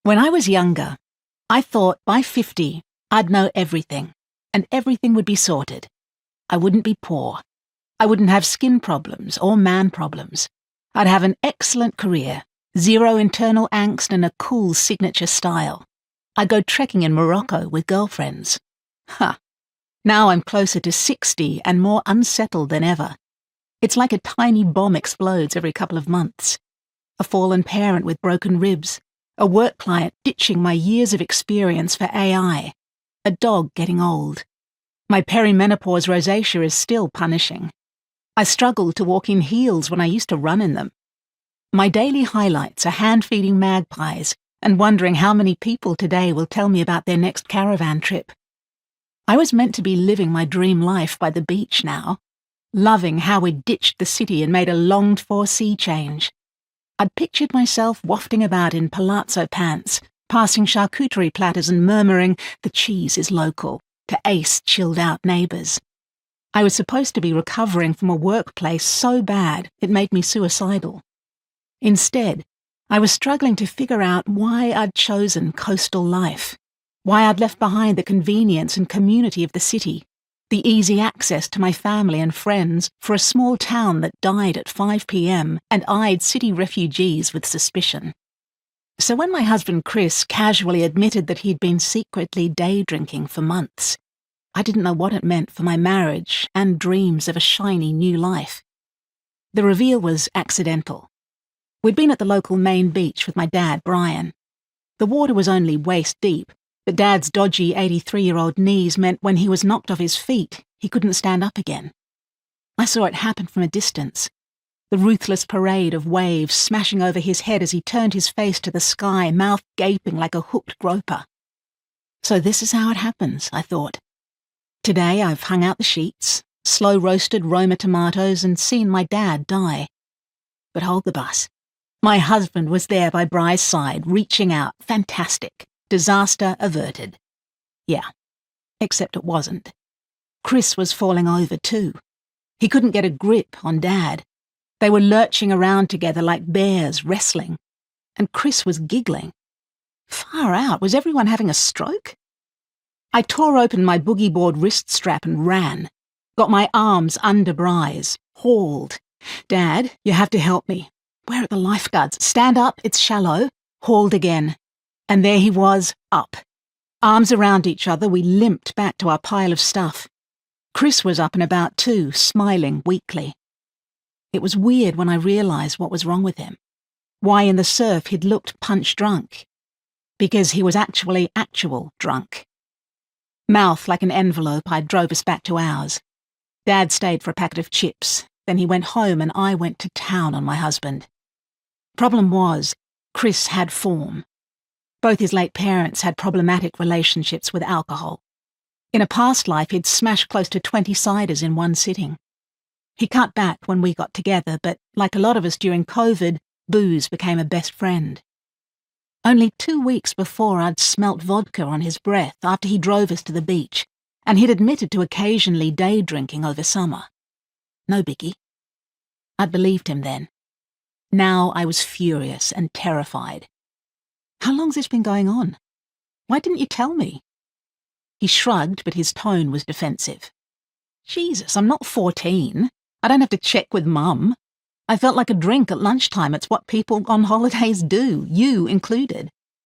When I was younger, I thought by 50 I'd know everything, and everything would be sorted. I wouldn't be poor. I wouldn't have skin problems or man problems. I'd have an excellent career, zero internal angst and a cool signature style. I'd go trekking in Morocco with girlfriends. Now I'm closer to 60 and more unsettled than ever. It's like a tiny bomb explodes every couple of months. A fallen parent with broken ribs. A work client ditching my years of experience for AI. A dog getting old. My perimenopause rosacea is still punishing. I struggle to walk in heels when I used to run in them. My daily highlights are hand-feeding magpies and wondering how many people today will tell me about their next caravan trip. I was meant to be living my dream life by the beach now, loving how we'd ditched the city and made a longed-for sea change. I'd pictured myself wafting about in palazzo pants, passing charcuterie platters and murmuring, "The cheese is local," to ace chilled-out neighbours. I was supposed to be recovering from a workplace so bad it made me suicidal. Instead, I was struggling to figure out why I'd chosen coastal life, why I'd left behind the convenience and community of the city, the easy access to my family and friends for a small town that died at 5 p.m. and eyed city refugees with suspicion. So when my husband Chris casually admitted that he'd been secretly day drinking for months, I didn't know what it meant for my marriage and dreams of a shiny new life. The reveal was accidental. We'd been at the local main beach with my dad, Brian. The water was only waist deep, but Dad's dodgy 83-year-old knees meant when he was knocked off his feet, he couldn't stand up again. I saw it happen from a distance. The ruthless parade of waves smashing over his head as he turned his face to the sky, mouth gaping like a hooked groper. So this is how it happens, I thought. Today I've hung out the sheets, slow-roasted Roma tomatoes and seen my dad die. But hold the bus. My husband was there by Bry's side, reaching out, fantastic. Disaster averted. Yeah, except it wasn't. Chris was falling over too. He couldn't get a grip on Dad. They were lurching around together like bears wrestling. And Chris was giggling. Far out, was everyone having a stroke? I tore open my boogie board wrist strap and ran. Got my arms under Bry's, hauled. "Dad, you have to help me. Where are the lifeguards? Stand up, it's shallow." Hauled again. And there he was, up. Arms around each other, we limped back to our pile of stuff. Chris was up and about too, smiling weakly. It was weird when I realised what was wrong with him. Why in the surf he'd looked punch-drunk. Because he was actually drunk. Mouth like an envelope, I drove us back to ours. Dad stayed for a packet of chips. Then he went home and I went to town on my husband. Problem was, Chris had form. Both his late parents had problematic relationships with alcohol. In a past life, he'd smashed close to 20 ciders in one sitting. He cut back when we got together, but like a lot of us during COVID, booze became a best friend. Only 2 weeks before, I'd smelt vodka on his breath after he drove us to the beach, and he'd admitted to occasionally day drinking over summer. No biggie. I'd believed him then. Now I was furious and terrified. "How long's this been going on? Why didn't you tell me?" He shrugged, but his tone was defensive. "Jesus, I'm not 14. I don't have to check with Mum. I felt like a drink at lunchtime. It's what people on holidays do, you included."